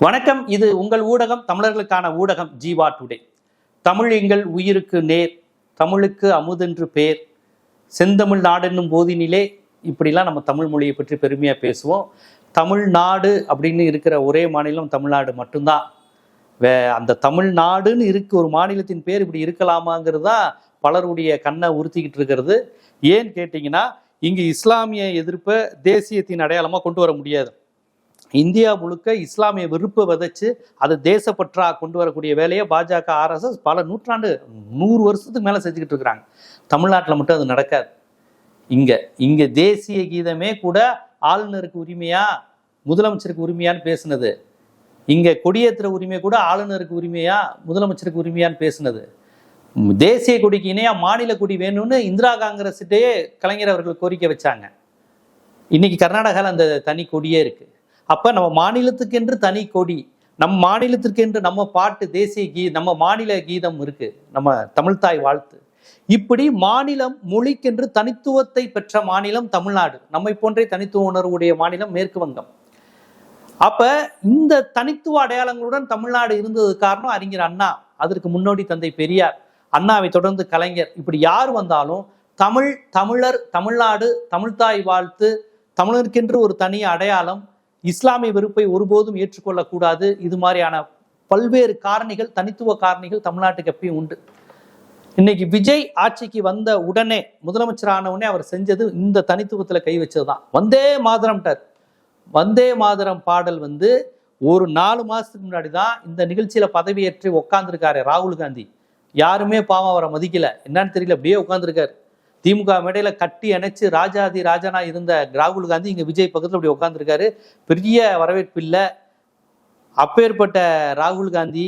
வணக்கம். இது உங்கள் ஊடகம், தமிழர்களுக்கான ஊடகம் ஜீவா டுடே. தமிழ் எங்கள் உயிருக்கு நேர், தமிழுக்கு அமுதென்று பேர், செந்தமிழ் நாடென்னும் போதினிலே, இப்படிலாம் நம்ம தமிழ் மொழியை பற்றி பெருமையாக பேசுவோம். தமிழ்நாடு அப்படின்னு இருக்கிற ஒரே மாநிலம் தமிழ்நாடு மட்டும்தான். அந்த தமிழ்நாடுன்னு இருக்கு ஒரு மாநிலத்தின் பேர் இப்படி இருக்கலாமாங்கிறது தான் பலருடைய கண்ணை உறுத்திக்கிட்டு இருக்கிறது. ஏன்னு கேட்டிங்கன்னா, இங்கு இஸ்லாமிய எதிர்ப்பை தேசியத்தின் அடையாளமாக கொண்டு வர முடியாது. இந்தியா முழுக்க இஸ்லாமிய வெறுப்பை விதைச்சு அதை தேசப்பற்றா கொண்டு வரக்கூடிய வேலையை பாஜக RSS பல நூற்றாண்டு 100 வருஷத்துக்கு மேலே செஞ்சுக்கிட்டு இருக்கிறாங்க. தமிழ்நாட்டில் மட்டும் அது நடக்காது. இங்க தேசிய கீதமே கூட ஆளுநருக்கு உரிமையா முதலமைச்சருக்கு உரிமையான்னு பேசுனது, இங்க கொடியேற்றுற உரிமை கூட ஆளுநருக்கு உரிமையா முதலமைச்சருக்கு உரிமையான்னு பேசுனது, தேசிய கொடிக்கு இணையா மாநில கொடி வேணும்னு இந்திரா காங்கிரஸ்கிட்டயே கலைஞர் அவர்கள் கோரிக்கை வச்சாங்க. இன்னைக்கு கர்நாடகாவில் அந்த தனி கொடியே இருக்கு. அப்ப நம்ம மாநிலத்துக்கென்று தனி கொடி, நம் மாநிலத்திற்கென்று நம்ம பாட்டு, தேசிய நம்ம மாநில கீதம் இருக்கு, நம்ம தமிழ்தாய் வாழ்த்து. இப்படி மாநிலம் மொழிக்கென்று தனித்துவத்தை பெற்ற மாநிலம் தமிழ்நாடு. நம்மை போன்றே தனித்துவ உணர்வுடைய மாநிலம் மேற்கு வங்கம். அப்ப இந்த தனித்துவ அடையாளங்களுடன் தமிழ்நாடு இருந்தது காரணம் அறிஞர் அண்ணா, அதற்கு முன்னோடி தந்தை பெரியார், அண்ணாவை தொடர்ந்து கலைஞர். இப்படி யார் வந்தாலும் தமிழர், தமிழ்நாடு, தமிழ்தாய் வாழ்த்து, தமிழருக்கென்று ஒரு தனி அடையாளம், இஸ்லாமிய வெறுப்பை ஒருபோதும் ஏற்றுக்கொள்ளக்கூடாது. இது மாதிரியான பல்வேறு காரணிகள், தனித்துவ காரணிகள் தமிழ்நாட்டுக்கு எப்பயும் உண்டு. இன்னைக்கு விஜய் ஆட்சிக்கு வந்த உடனே, முதலமைச்சரான உடனே அவர் செஞ்சது இந்த தனித்துவத்துல கை வச்சதுதான். வந்தே மாதரம்ட்டார். வந்தே மாதரம் பாடல் ஒரு 4 மாசத்துக்கு முன்னாடி தான் இந்த நிகழ்ச்சியில பதவியேற்று உட்காந்துருக்காரு ராகுல் காந்தி. யாருமே பாவம் அவரை மதிக்கல, என்னன்னு தெரியல, அப்படியே உட்காந்துருக்காரு. திமுக மேடையில கட்டி அணைச்சு ராஜாதி ராஜனா இருந்த ராகுல் காந்தி இங்க விஜய் பக்கத்துல அப்படி உட்காந்துருக்காரு. பெரிய வரவேற்பு இல்லை. அப்பேற்பட்ட ராகுல் காந்தி,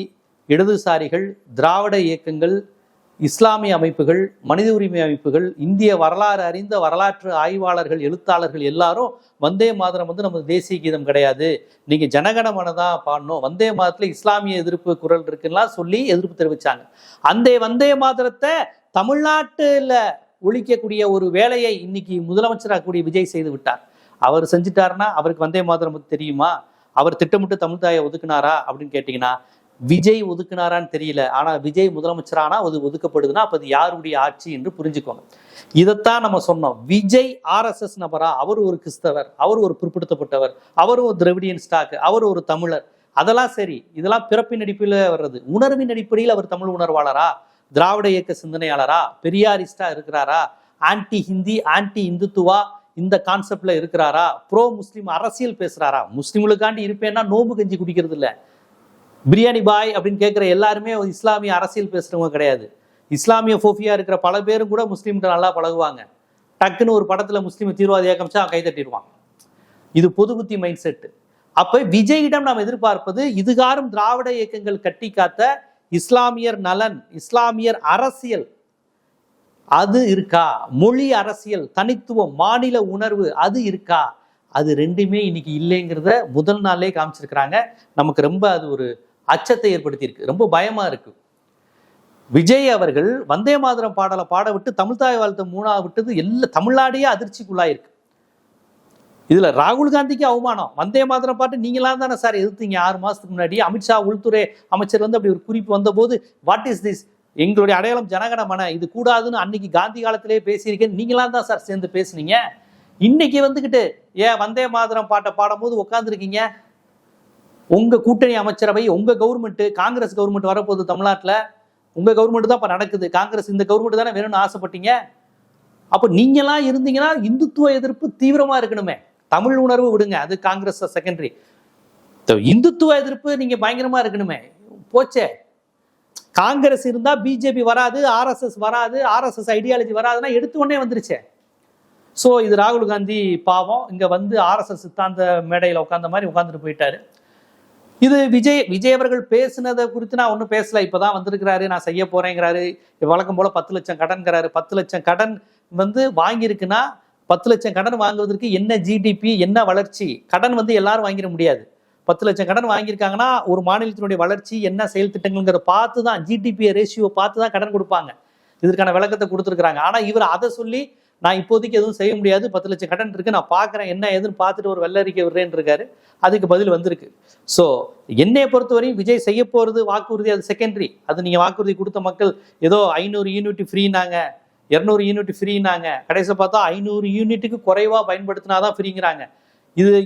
இடதுசாரிகள், திராவிட இயக்கங்கள், இஸ்லாமிய அமைப்புகள், மனித உரிமை அமைப்புகள், இந்திய வரலாறு அறிந்த வரலாற்று ஆய்வாளர்கள், எழுத்தாளர்கள் எல்லாரும் வந்தே மாதரம் நம்ம தேசிய கீதம் கிடையாது, நீங்க ஜனகணமனதான் பாடணும், வந்தே மாதத்துல இஸ்லாமிய எதிர்ப்பு குரல் இருக்குன்னா சொல்லி எதிர்ப்பு தெரிவிச்சாங்க. அந்த வந்தே மாதரத்தை தமிழ்நாட்டுல ஒழிக்கக்கூடிய ஒரு வேலையை இன்னைக்கு முதலமைச்சராகக்கூடிய விஜய் செய்து விட்டார். அவர் செஞ்சுட்டாருன்னா அவருக்கு வந்தே மாதரம் தெரியுமா? அவர் திட்டமிட்டு தமிழ்தாயை ஒதுக்குனாரா அப்படின்னு கேட்டீங்கன்னா, விஜய் ஒதுக்குனாரான்னு தெரியல. ஆனா விஜய் முதலமைச்சரானா அது ஒதுக்கப்படுதுன்னா அப்ப அது யாருடைய ஆட்சி என்று புரிஞ்சுக்கோங்க. இதைத்தான் நம்ம சொன்னோம். விஜய் RSS நபரா? அவர் ஒரு கிறிஸ்தவர், அவர் ஒரு பிற்படுத்தப்பட்டவர், அவர் ஒரு திராவிடியன் ஸ்டாக், அவர் ஒரு தமிழர், அதெல்லாம் சரி. இதெல்லாம் பிறப்பின் அடிப்படையில் வர்றது. உணர்வின் அடிப்படையில் அவர் தமிழ் உணர்வாளரா, திராவிட இயக்க சிந்தனையாளரா, பெரியாரிஸ்டா இருக்கிறாரா, ஆன்டி ஹிந்தி, ஆன்டி இந்துத்துவா இந்த கான்செப்ட்ல இருக்கிறாரா, ப்ரோ முஸ்லீம் அரசியல் பேசுறாரா? முஸ்லீம்களுக்காண்டி இருப்பேன்னா நோம்பு கஞ்சி குடிக்கிறது இல்லை, பிரியாணி பாய் அப்படின்னு கேட்குற எல்லாருமே இஸ்லாமிய அரசியல் பேசுறவங்க கிடையாது. இஸ்லாமிய ஃபோபியா இருக்கிற பல பேரும் கூட முஸ்லீம்கிட்ட நல்லா பழகுவாங்க. டக்குன்னு ஒரு படத்துல முஸ்லீம் தீவிரவாதி இயக்கம்ச்சா கை தட்டிடுவான். இது பொது புத்தி மைண்ட் செட். அப்ப விஜயிடம் நாம் எதிர்பார்ப்பது, இதுகாரும் திராவிட இயக்கங்கள் கட்டி காத்த இஸ்லாமியர் நலன், இஸ்லாமியர் அரசியல் அது இருக்கா? மொழி அரசியல், தனித்துவம், மாநில உணர்வு அது இருக்கா? அது ரெண்டுமே இன்னைக்கு இல்லைங்கிறத முதல் நாளே காமிச்சிருக்கிறாங்க. நமக்கு ரொம்ப அது ஒரு அச்சத்தை ஏற்படுத்தியிருக்கு, ரொம்ப பயமா இருக்கு. விஜய் அவர்கள் வந்தே மாதரம் பாடலை பாட விட்டு தமிழ்தாய் வாழ்த்து 3 விட்டது எல்லா தமிழ்நாடையே அதிர்ச்சிக்குள்ளாயிருக்கு. இதுல ராகுல் காந்திக்கு அவமானம். வந்தே மாதரம் பாட்டு நீங்களாம் தானே சார் எதிர்த்தீங்க 6 மாசத்துக்கு முன்னாடி. அமித்ஷா உள்துறை அமைச்சர் அப்படி ஒரு குறிப்பு வந்த போது, வாட் இஸ் திஸ், எங்களுடைய அடையாளம் ஜனகணமன, இது கூடாதுன்னு அன்னைக்கு காந்தி காலத்திலேயே பேசியிருக்கேன், நீங்களாம் தான் சார் சேர்ந்து பேசுனீங்க. இன்னைக்கு வந்துகிட்டு ஏன் வந்தே மாதரம் பாட்டை பாடும் போது உட்காந்துருக்கீங்க? உங்க கூட்டணி அமைச்சரவை, உங்க கவர்மெண்ட், காங்கிரஸ் கவர்மெண்ட் வரப்போகுது தமிழ்நாட்டில். உங்க கவர்மெண்ட் தான் இப்ப நடக்குது. காங்கிரஸ் இந்த கவர்மெண்ட் தானே வேணும்னு ஆசைப்பட்டீங்க. அப்ப நீங்களாம் இருந்தீங்கன்னா இந்துத்துவ எதிர்ப்பு தீவிரமா இருக்கணுமே. தமிழ் உணர்வு விடுங்க, அது காங்கிரஸ் செகண்டரி. இந்துத்துவ எதிர்ப்பு நீங்க பயங்கரமா இருக்கணுமே. போச்சே, காங்கிரஸ் இருந்தா பிஜேபி வராது, RSS வராது, RSS ஐடியாலஜி வராதுன்னா எடுத்து உடனே வந்துருச்சே. ஸோ இது ராகுல் காந்தி பாவம் இங்க RSS சித்தாந்த மேடையில் உட்கார்ந்த மாதிரி உட்காந்துட்டு போயிட்டாரு. இது விஜய் அவர்கள் பேசுனதை குறித்து நான் ஒன்றும் பேசல. இப்பதான் வந்திருக்கிறாரு, நான் செய்ய போறேங்கிறாரு. வழக்கம் போல 10 லட்சம் கடன்கிறாரு. 10 லட்சம் கடன் வாங்கியிருக்குன்னா 10 லட்சம் கடன் வாங்குவதற்கு என்ன ஜிடிபி, என்ன வளர்ச்சி? கடன் எல்லாரும் வாங்கிட முடியாது. 10 லட்சம் கடன் வாங்கியிருக்காங்கன்னா ஒரு மாநிலத்தினுடைய வளர்ச்சி என்ன, செயல் திட்டங்கள்ங்கிறத பார்த்து தான், ஜிடிபி ரேஷியோ பார்த்து தான் கடன் கொடுப்பாங்க. இதற்கான விளக்கத்தை கொடுத்துருக்காங்க. ஆனா இவர் அதை சொல்லி நான் இப்போதைக்கு எதுவும் செய்ய முடியாது, 10 லட்சம் கடன் இருக்கு, நான் பார்க்குறேன் என்ன ஏதுன்னு பார்த்துட்டு ஒரு வெள்ளரிக்கை விடுறேன்னு இருக்காரு. அதுக்கு பதில் வந்திருக்கு. ஸோ என்னைய பொறுத்தவரையும் விஜய் செய்ய போகிறது வாக்குறுதி, அது செகண்டரி. அது நீங்கள் வாக்குறுதி கொடுத்த மக்கள் ஏதோ 500 யூனிட் ஃப்ரீனாங்க, 200 யூனிட் ஃப்ரீனாங்க, கடைசியில் பார்த்தா 500 யூனிட்டுக்கு குறைவாக பயன்படுத்தினாதான் ஃப்ரீங்கிறாங்க.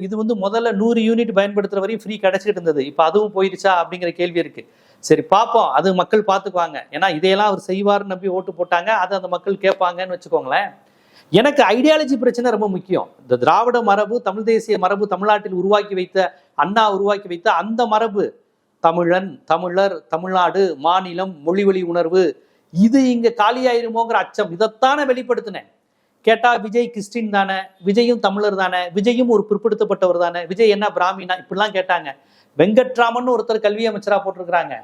இது வந்து முதல்ல 100 யூனிட் பயன்படுத்துகிற வரையும் ஃப்ரீ கிடைச்சிட்டு இருந்தது. இப்போ அதுவும் போயிடுச்சா அப்படிங்கிற கேள்வி இருக்கு. சரி பார்ப்போம், அது மக்கள் பார்த்துக்குவாங்க. ஏன்னா இதையெல்லாம் அவர் செய்வார்னு நம்பி ஓட்டு போட்டாங்க, அது அந்த மக்கள் கேட்பாங்கன்னு வச்சுக்கோங்களேன். எனக்கு ஐடியாலஜி பிரச்சனை ரொம்ப முக்கியம். இந்த திராவிட மரபு, தமிழ் தேசிய மரபு தமிழ்நாட்டில் உருவாக்கி வைத்த, அண்ணா உருவாக்கி வைத்த அந்த மரபு, தமிழன், தமிழர், தமிழ்நாடு, மாநிலம், மொழிவழி உணர்வு, இது இங்க காலியாயிருமோங்கிற அச்சம், இதைத்தானே வெளிப்படுத்தினேன். கேட்டா விஜய் கிறிஸ்டின் தானே, விஜயும் தமிழர் தானே, விஜயும் ஒரு பிற்படுத்தப்பட்டவர் தானே, விஜய் என்ன பிராமினா, இப்படிலாம் கேட்டாங்க. வெங்கட்ராமன் ஒருத்தர் கல்வி அமைச்சரா போட்டிருக்கிறாங்க.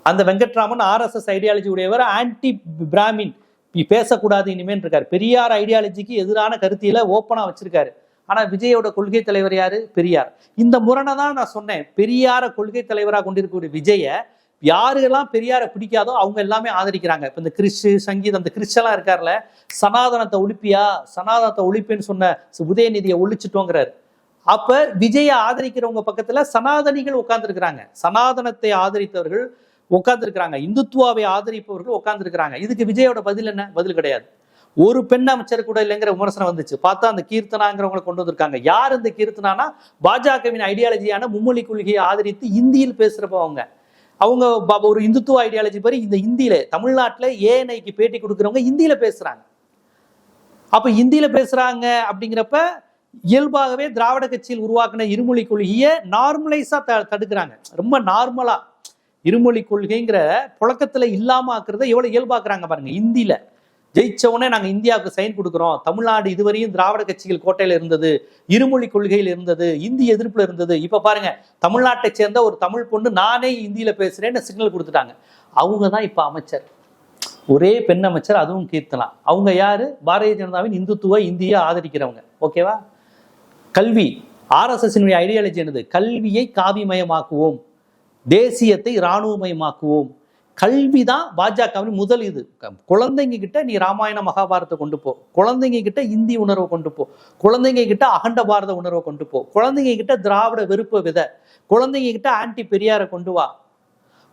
அந்த வெங்கட்ராமன் RSS ஐடியாலஜி உடையவர், ஆன்டி பிராமின், பேசக்கூடாது இனிமேல் இருக்காரு. பெரியார் ஐடியாலஜிக்கு எதிரான கருத்தியில ஓப்பனா வச்சிருக்காரு. ஆனா விஜயோட கொள்கை தலைவர் யாரு? பெரியார். இந்த முரணை தான் நான் சொன்னேன். பெரியார கொள்கை தலைவராக கொண்டிருக்கக்கூடிய விஜய யாருக்கெல்லாம் பெரியாரை பிடிக்காதோ அவங்க எல்லாமே ஆதரிக்கிறாங்க. இப்போ இந்த கிறிஸ்து சங்கீதம், அந்த கிறிஸ்டெல்லாம் இருக்கார்ல, சனாதனத்தை ஒழிப்பியா, சனாதனத்தை ஒழிப்பேன்னு சொன்ன உதயநிதியை ஒழிச்சிட்டோங்கிறாரு. அப்ப விஜயை ஆதரிக்கிறவங்க பக்கத்துல சனாதனிகள் உட்கார்ந்துருக்கிறாங்க, சனாதனத்தை ஆதரித்தவர்கள் உட்கார்ந்துருக்கிறாங்க, இந்துத்துவாவை ஆதரிப்பவர்கள் உட்கார்ந்துருக்கிறாங்க. இதுக்கு விஜயோட பதில் என்ன? பதில் கிடையாது. ஒரு பெண் அமைச்சர் கூட இல்லைங்கிற விமர்சனம் வந்துச்சு. பார்த்தா அந்த கீர்த்தனாங்கிறவங்களை கொண்டு வந்திருக்காங்க. யார் இந்த கீர்த்தனானா? பாஜகவின் ஐடியாலஜியான மும்மொழி கொள்கையை ஆதரித்து இந்தியில் பேசுறப்ப அவங்க ஒரு இந்துத்துவ ஐடியாலஜி படி இந்த இந்தியில, தமிழ்நாட்டில் ஏஎன்ஐக்கு பேட்டி கொடுக்குறவங்க இந்தியில பேசுறாங்க. அப்ப இந்தியில பேசுறாங்க அப்படிங்கிறப்ப இயல்பாகவே திராவிட கட்சியில் உருவாக்கின இருமொழி கொள்கையை நார்மலைஸா தடுக்கிறாங்க. ரொம்ப நார்மலா இருமொழி கொள்கைங்கிற புழக்கத்துல இல்லாம ஆக்குறத எவ்வளவு இயல்பாக்குறாங்க பாருங்க. இந்தியில ஜெயிச்சவனே நாங்க இந்தியாவுக்கு சைன் கொடுக்குறோம், தமிழ்நாடு இதுவரையும் திராவிட கட்சிகள் கோட்டையில இருந்தது, இருமொழி கொள்கையில் இருந்தது, இந்தி எதிர்ப்புல இருந்தது. இப்ப பாருங்க, தமிழ்நாட்டை சேர்ந்த ஒரு தமிழ் பொண்ணு நானே இந்தியில பேசுறேன்னு சிக்னல் கொடுத்துட்டாங்க. அவங்க தான் இப்ப அமைச்சர், ஒரே பெண் அமைச்சர், அதுவும் கீர்த்தனா. அவங்க யாரு? பாரதிய ஜனதாவின் இந்துத்துவ இந்தியை ஆதரிக்கிறவங்க. ஓகேவா? கல்வி, RSS ஐடியாலஜி என்னது? கல்வியை காவிமயமாக்குவோம், தேசியத்தை இராணுவமயமாக்குவோம். கல்விதான் பாஜகவின் முதல் இது. குழந்தைங்க கிட்ட நீ ராமாயண மகாபாரத்தை கொண்டு போ, குழந்தைங்க கிட்ட இந்தி உணர்வை கொண்டு போ, குழந்தைங்க கிட்ட அகண்ட பாரத உணர்வை கொண்டு போ, குழந்தைங்க கிட்ட திராவிட வெறுப்ப வித, குழந்தைங்க கிட்ட ஆன்டி பெரியாரை கொண்டு வா,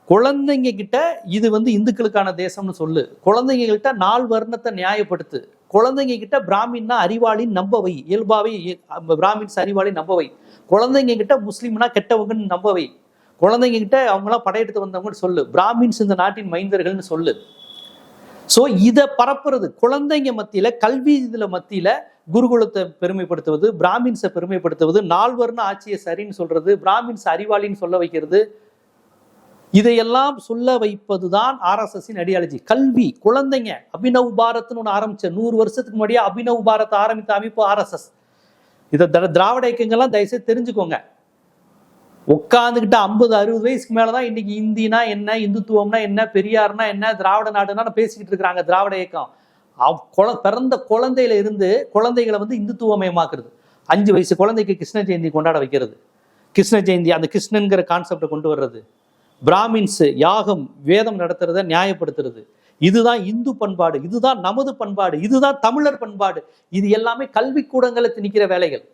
குழந்தைங்க கிட்ட இது வந்து இந்துக்களுக்கான தேசம்னு சொல்லு, குழந்தைங்க கிட்ட 4 வர்ணத்தை நியாயப்படுத்து, குழந்தைங்க கிட்ட பிராமின்னா அறிவாளின்னு நம்பவை, இயல்பாவே பிராமின்ஸ் அறிவாளி நம்பவை, குழந்தைங்க கிட்ட முஸ்லீம்னா கெட்டவங்கன்னு நம்பவை, குழந்தைங்க கிட்ட அவங்களாம் படையெடுத்து வந்தவங்கன்னு சொல்லு, பிராமின்ஸ் இந்த நாட்டின் மைந்தர்கள்னு சொல்லு. சோ இதை பரப்புறது குழந்தைங்க மத்தியில, கல்வி இதுல மத்தியில குருகுலத்தை பெருமைப்படுத்துவது, பிராமின்ஸை பெருமைப்படுத்துவது, 4 வர்ண ஆட்சியை சரின்னு சொல்றது, பிராமின்ஸ் அறிவாளின்னு சொல்ல வைக்கிறது, இதையெல்லாம் சொல்ல வைப்பதுதான் RSS ஐடியாலஜி. கல்வி, குழந்தைங்க, அபினவ் பாரத்னு ஒன்று ஆரம்பிச்ச 100 வருஷத்துக்கு முன்னாடியே அபினவ் பாரத் ஆரம்பித்த அமைப்பு RSS. இதை திராவிட இயக்கங்கள்லாம் தயவுசெய்து தெரிஞ்சுக்கோங்க. உட்காந்துக்கிட்ட 50-60 வயசுக்கு மேலதான் இன்னைக்கு இந்தினா என்ன, இந்துத்துவம்னா என்ன, பெரியார்னா என்ன, திராவிட நாடுனா பேசிக்கிட்டு இருக்கிறாங்க திராவிட இயக்கம். பிறந்த குழந்தையில இருந்து குழந்தைகளை வந்து இந்துத்துவமயமாக்குறது. 5 வயசு குழந்தைக்கு கிருஷ்ண ஜெயந்தி கொண்டாட வைக்கிறது, கிருஷ்ண ஜெயந்தி அந்த கிருஷ்ணன்கிற கான்செப்டை கொண்டு வர்றது, பிராமின்ஸ் யாகம் வேதம் நடத்துறத நியாயப்படுத்துறது. இதுதான் இந்து பண்பாடு, இதுதான் நமது பண்பாடு, இதுதான் தமிழர் பண்பாடு. இது எல்லாமே கல்விக்கூடங்களை திணிக்கிற வேலைகள்.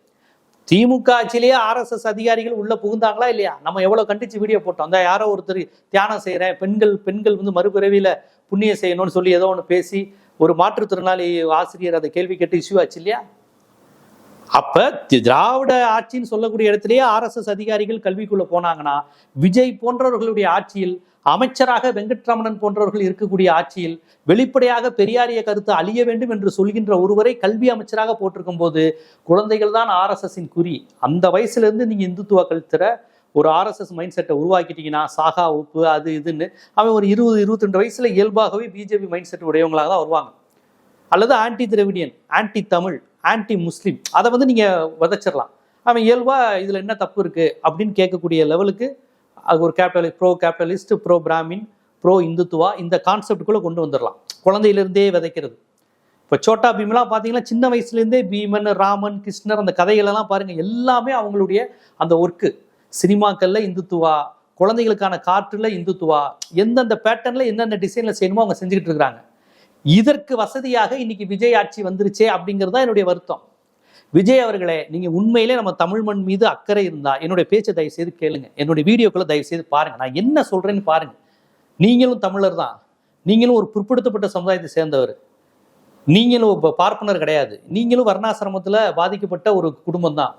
திமுக ஆட்சியிலேயே RSS அதிகாரிகள் உள்ள புகுந்தாங்களா இல்லையா? நம்ம எவ்வளவு கண்டிச்சு வீடியோ போட்டோம். அந்த யாரோ ஒருத்தர் தியானம் செய்யறேன், பெண்கள் வந்து மறுபிறவியில புண்ணியம் செய்யணும்னு சொல்லி ஏதோ ஒன்று பேசி ஒரு மாற்றுத்திறனாளி ஆசிரியர் அதை கேள்வி கேட்டு இஷ்யூ ஆச்சு இல்லையா? அப்ப திராவிட ஆட்சின்னு சொல்லக்கூடிய இடத்திலேயே RSS அதிகாரிகள் கல்விக்குள்ள போனாங்கன்னா, விஜய் போன்றவர்களுடைய ஆட்சியில், அமைச்சராக வெங்கட்ரமணன் போன்றவர்கள் இருக்கக்கூடிய ஆட்சியில், வெளிப்படையாக பெரியாரிய கருத்து அழிய வேண்டும் என்று சொல்கின்ற ஒருவரை கல்வி அமைச்சராக போட்டிருக்கும் போது, குழந்தைகள் தான் RSS குறி. அந்த வயசுல இருந்து நீங்க இந்துத்துவ கல்ச்சரை ஒரு RSS மைண்ட் செட்டை உருவாக்கிட்டீங்கன்னா, சாகா உப்பு அது இதுன்னு அவன் ஒரு 20-22 வயசுல இயல்பாகவே பிஜேபி மைண்ட் செட் உடையவங்களாக தான் வருவாங்க. அல்லது anti Dravidian, anti Tamil, anti முஸ்லீம், அதை வந்து நீங்க விதைச்சிடலாம். அவன் இயல்பா இதுல என்ன தப்பு இருக்கு அப்படின்னு கேட்கக்கூடிய லெவலுக்கு அது ஒரு bro capitalist, bro Brahmin, bro Hindutva இந்த கான்செப்டுக்குள்ள கொண்டு வந்துடலாம். குழந்தையிலிருந்தே விதைக்கிறது. இப்போ சோட்டா பீம்லாம் பார்த்தீங்கன்னா சின்ன வயசுலேருந்தே பீமன், ராமன், கிருஷ்ணர் அந்த கதைகளெல்லாம் பாருங்க, எல்லாமே அவங்களுடைய அந்த ஒர்க்கு. சினிமாக்கள்ல இந்துத்துவா, குழந்தைகளுக்கான காற்றுல இந்துத்துவா, எந்தெந்த பேட்டர்ன்ல என்னென்ன டிசைன்ல செய்யணுமோ அவங்க செஞ்சுக்கிட்டு இருக்கிறாங்க. இதற்கு வசதியாக இன்னைக்கு விஜய் ஆட்சி வந்துருச்சே அப்படிங்கிறது தான் என்னுடைய வருத்தம். விஜய் அவர்களே, நீங்க உண்மையிலே நம்ம தமிழ் மண் மீது அக்கறை இருந்தா என்னுடைய பேச்சை தயவு செய்து கேளுங்க, என்னுடைய வீடியோக்களை தயவு செய்து பாருங்க, நான் என்ன சொல்றேன்னு பாருங்க. நீங்களும் தமிழர் தான், நீங்களும் ஒரு பிற்படுத்தப்பட்ட சமுதாயத்தை சேர்ந்தவர், நீங்களும் பார்ப்பனர் கிடையாது, நீங்களும் வர்ணாசிரமத்துல பாதிக்கப்பட்ட ஒரு குடும்பம் தான்,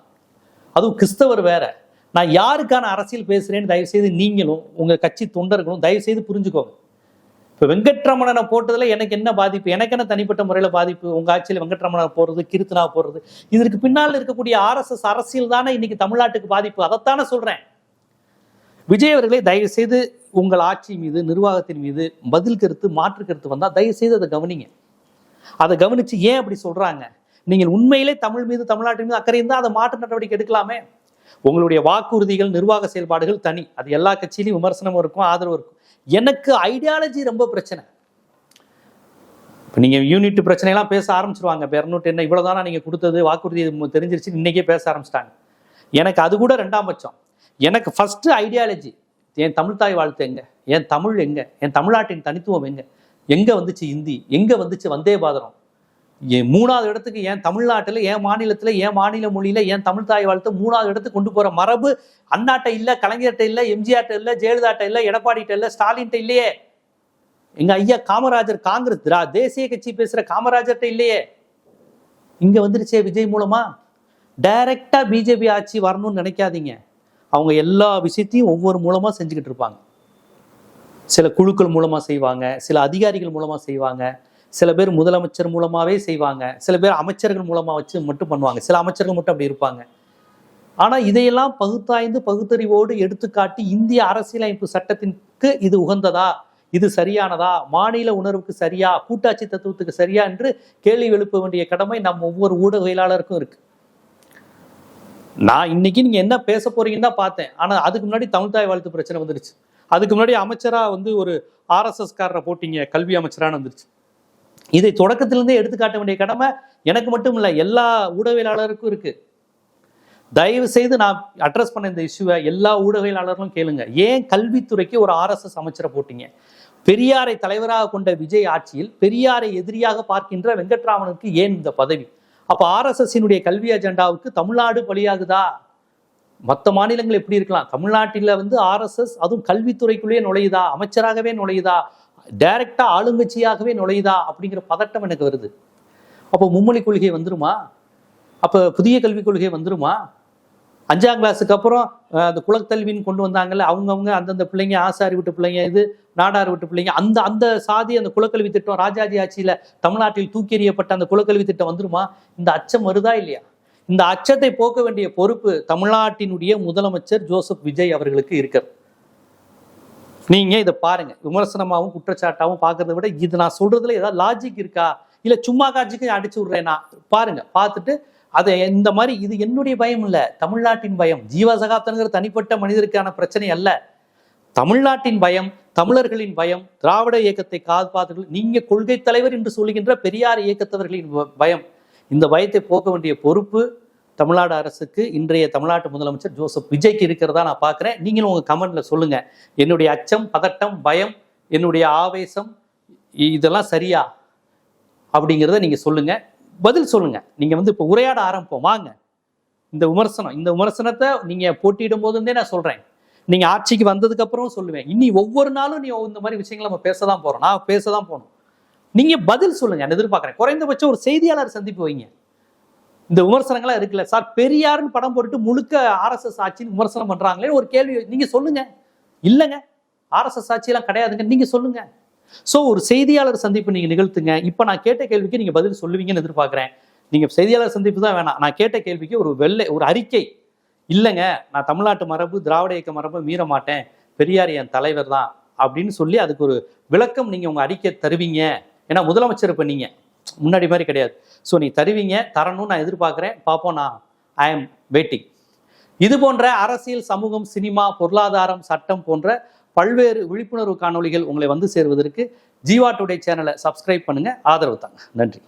அதுவும் கிறிஸ்தவர் வேற. நான் யாருக்கான அரசியல் பேசுறேன்னு தயவு செய்து நீங்களும் உங்க கட்சி தொண்டர்களும் தயவு செய்து புரிஞ்சுக்கோங்க. இப்போ வெங்கட்ரமணனை போட்டதுல எனக்கு என்ன பாதிப்பு, எனக்கு என்ன தனிப்பட்ட முறையில பாதிப்பு? உங்க ஆட்சியில் வெங்கட்ரமணனை போடுறது, கீர்த்தனா போடுறது, இதற்கு பின்னால் இருக்கக்கூடிய RSS அரசியல் தானே இன்னைக்கு தமிழ்நாட்டுக்கு பாதிப்பு. அதைத்தானே சொல்றேன். விஜய் அவர்களே, தயவு செய்து உங்கள் ஆட்சி மீது, நிர்வாகத்தின் மீது பதில் கருத்து, மாற்று கருத்து வந்தா தயவு செய்து அதை கவனிங்க. அதை கவனிச்சு ஏன் அப்படி சொல்றாங்க, நீங்கள் உண்மையிலே தமிழ் மீது, தமிழ்நாட்டின் மீது அக்கறை இருந்தால் அதை மாற்று நடவடிக்கை எடுக்கலாமே. உங்களுடைய வாக்குறுதிகள், நிர்வாக செயல்பாடுகள் தனி, அது எல்லா கட்சியிலையும் விமர்சனம் இருக்கும், ஆதரவு இருக்கும். எனக்கு ஐடியாலஜி ரொம்ப பிரச்சனை. இப்போ நீங்க யூனிட் பிரச்சனைலாம் பேச ஆரம்பிச்சிருவாங்க. இப்போ 200 என்ன இவ்வளவுதானா நீங்க கொடுத்தது, வாக்குறுதி தெரிஞ்சிருச்சு, இன்னைக்கே பேச ஆரம்பிச்சிட்டாங்க. எனக்கு அது கூட 2ஆம் பட்சம். எனக்கு ஃபர்ஸ்ட் ஐடியாலஜி, என் தமிழ் தாய் வாழ்த்து எங்க, என் தமிழ் எங்க, என் தமிழ்நாட்டின் தனித்துவம் எங்க, எங்க வந்துச்சு இந்தி, எங்க வந்துச்சு வந்தே பாரதம், 3வது இடத்துக்கு என் தமிழ்நாட்டில், என் மாநிலத்தில், என் மாநில மொழியில என் தமிழ் தாய் வாழ்த்து 3வது இடத்துக்கு கொண்டு போற மரபு அண்ணாட்ட இல்ல, கலைஞர்கிட்ட இல்ல, எம்ஜிஆர்ட்ட இல்ல, ஜெயலலிதாட்ட இல்ல, எடப்பாடிட்ட இல்ல, ஸ்டாலின்ட்ட இல்லையே. எங்க ஐயா காமராஜர், காங்கிரஸ் தேசிய கட்சி பேசுற காமராஜர்கிட்ட இல்லையே. இங்க வந்துருச்சே விஜய் மூலமா. டைரக்டா பிஜேபி ஆட்சி வரணும்னு நினைக்காதீங்க. அவங்க எல்லா விஷயத்தையும் ஒவ்வொரு மூலமா செஞ்சுக்கிட்டு இருப்பாங்க. சில குழுக்கள் மூலமா செய்வாங்க, சில அதிகாரிகள் மூலமா செய்வாங்க, சில பேர் முதலமைச்சர் மூலமாவே செய்வாங்க, சில பேர் அமைச்சர்கள் மூலமா வச்சு மட்டும் பண்ணுவாங்க, சில அமைச்சர்கள் மட்டும் அப்படி இருப்பாங்க. ஆனா இதையெல்லாம் பகுத்தாய்ந்து பகுத்தறிவோடு எடுத்துக்காட்டி இந்திய அரசியலமைப்பு சட்டத்திற்கு இது உகந்ததா, இது சரியானதா, மாநில உணர்வுக்கு சரியா, கூட்டாட்சி தத்துவத்துக்கு சரியா என்று கேள்வி எழுப்ப வேண்டிய கடமை நம்ம ஒவ்வொரு ஊடகவியலாளருக்கும் இருக்கு. நான் இன்னைக்கு நீங்க என்ன பேச போறீங்கன்னு தான் பார்த்தேன். ஆனா அதுக்கு முன்னாடி தமிழ் தாய் வாழ்த்து பிரச்சனை வந்துருச்சு. அதுக்கு முன்னாடி அமைச்சரா ஒரு RSS காரரை போட்டீங்க, கல்வி அமைச்சரான்னு வந்துருச்சு. இதை தொடக்கத்திலிருந்தே எடுத்துக்காட்ட வேண்டிய கடமை எனக்கு மட்டும் இல்லை, எல்லா ஊடகவியலாளருக்கும் இருக்கு. தயவு செய்து நான் அட்ரஸ் பண்ண இந்த இஷ்யூவை எல்லா ஊடகவியலாளர்களும் கேளுங்க. ஏன் கல்வித்துறைக்கு ஒரு RSS அமைச்சரை போட்டீங்க? பெரியாரை தலைவராக கொண்ட விஜய் ஆட்சியில் பெரியாரை எதிரியாக பார்க்கின்ற வெங்கட்ராமனுக்கு ஏன் இந்த பதவி? அப்ப RSS-இனுடைய கல்வி அஜெண்டாவுக்கு தமிழ்நாடு பலியாகுதா? மற்ற மாநிலங்கள் எப்படி இருக்கலாம், தமிழ்நாட்டில் RSS அதுவும் கல்வித்துறைக்குள்ளேயே நுழையுதா, அமைச்சராகவே நுழையுதா, டைரக்டா ஆளுங்கட்சியாகவே நுழையுதா அப்படிங்கிற பதட்டம் எனக்கு வருது. அப்போ மும்மொழி கொள்கை வந்துருமா? அப்ப புதிய கல்விக் கொள்கை வந்துருமா? 5ஆம் கிளாஸுக்கு அப்புறம் அந்த குலக்கல்வின்னு கொண்டு வந்தாங்கல்ல, அவங்கவுங்க அந்தந்த பிள்ளைங்க, ஆசாரி விட்டு பிள்ளைங்க, இது நாடார் விட்டு பிள்ளைங்க, அந்த அந்த சாதி அந்த குலக்கல்வி திட்டம் ராஜாஜி ஆட்சியில தமிழ்நாட்டில் தூக்கி எறியப்பட்ட அந்த குலக்கல்வி திட்டம் வந்துருமா? இந்த அச்சம் வருதா இல்லையா? இந்த அச்சத்தை போக்க வேண்டிய பொறுப்பு தமிழ்நாட்டினுடைய முதலமைச்சர் ஜோசப் விஜய் அவர்களுக்கு இருக்கிறது. நீங்க இதை பாருங்க, விமர்சனமாகவும் குற்றச்சாட்டாகவும் பார்க்கறத விட இது நான் சொல்றதுல ஏதாவது லாஜிக் இருக்கா, இல்ல சும்மா காட்சிக்கு அடிச்சு விடுறேன்னா பாருங்க. பார்த்துட்டு அதை இந்த மாதிரி, இது என்னுடைய பயம் இல்லை, தமிழ்நாட்டின் பயம். ஜீவா சகாப்தன்கிற தனிப்பட்ட மனிதருக்கான பிரச்சனை அல்ல, தமிழ்நாட்டின் பயம், தமிழர்களின் பயம், திராவிட இயக்கத்தை காப்பாற்றுகள், நீங்க கொள்கை தலைவர் என்று சொல்லுகின்ற பெரியார் இயக்கத்தவர்களின் பயம். இந்த பயத்தை போக்க வேண்டிய பொறுப்பு தமிழ்நாடு அரசுக்கு, இன்றைய தமிழ்நாட்டு முதலமைச்சர் ஜோசப் விஜய்க்கு இருக்கிறதா நான் பார்க்குறேன். நீங்களும் உங்கள் கமெண்ட்ல சொல்லுங்க. என்னுடைய அச்சம், பதட்டம், பயம், என்னுடைய ஆவேசம் இதெல்லாம் சரியா அப்படிங்கிறத நீங்க சொல்லுங்க, பதில் சொல்லுங்க. நீங்க இப்போ உரையாட ஆரம்பிப்போம் வாங்க. இந்த விமர்சனத்தை நீங்க போட்டியிடும் போதுந்தே நான் சொல்றேன், நீங்க ஆட்சிக்கு வந்ததுக்கு அப்புறம் சொல்லுவேன். இனி ஒவ்வொரு நாளும் நீ இந்த மாதிரி விஷயங்களை நம்ம பேசதான் போறோம், நான் பேசதான் போகணும். நீங்க பதில் சொல்லுங்க, நான் எதிர்பார்க்குறேன். குறைந்தபட்சம் ஒரு செய்தியாளர் சந்திப்பு வைங்க. இந்த விமர்சனங்களா இருக்குல்ல சார், பெரியாருன்னு படம் போட்டுட்டு முழுக்க RSS ஆட்சின்னு விமர்சனம் பண்றாங்களே ஒரு கேள்வி நீங்க சொல்லுங்க. இல்லைங்க RSS ஆட்சியெல்லாம் கிடையாதுங்க நீங்க சொல்லுங்க. ஸோ ஒரு செய்தியாளர் சந்திப்பு நீங்க நிகழ்த்துங்க. இப்ப நான் கேட்ட கேள்விக்கு நீங்க பதில் சொல்லுவீங்கன்னு எதிர்பார்க்கிறேன். நீங்க செய்தியாளர் சந்திப்பு தான் வேணாம், நான் கேட்ட கேள்விக்கு ஒரு அறிக்கை, இல்லைங்க நான் தமிழ்நாட்டு மரபு, திராவிட இயக்க மரபு மீற மாட்டேன், பெரியார் என் தலைவர் தான் அப்படின்னு சொல்லி அதுக்கு ஒரு விளக்கம் நீங்க உங்க அறிக்கை தருவீங்க. ஏன்னா முதலமைச்சர் இப்ப நீங்க முன்னாடி மாதிரி கிடையாது. ஸோ நீ தருவீங்க, தரணும்னு நான் எதிர்பார்க்குறேன். பார்ப்போம், ஐ ஆம் வெயிட்டிங். இது போன்ற அரசியல், சமூகம், சினிமா, பொருளாதாரம், சட்டம் போன்ற பல்வேறு விழிப்புணர்வு காணொளிகள் உங்களை வந்து சேருவதற்கு ஜீவா டுடே சேனலை சப்ஸ்கிரைப் பண்ணுங்க, ஆதரவு தாங்க. நன்றி.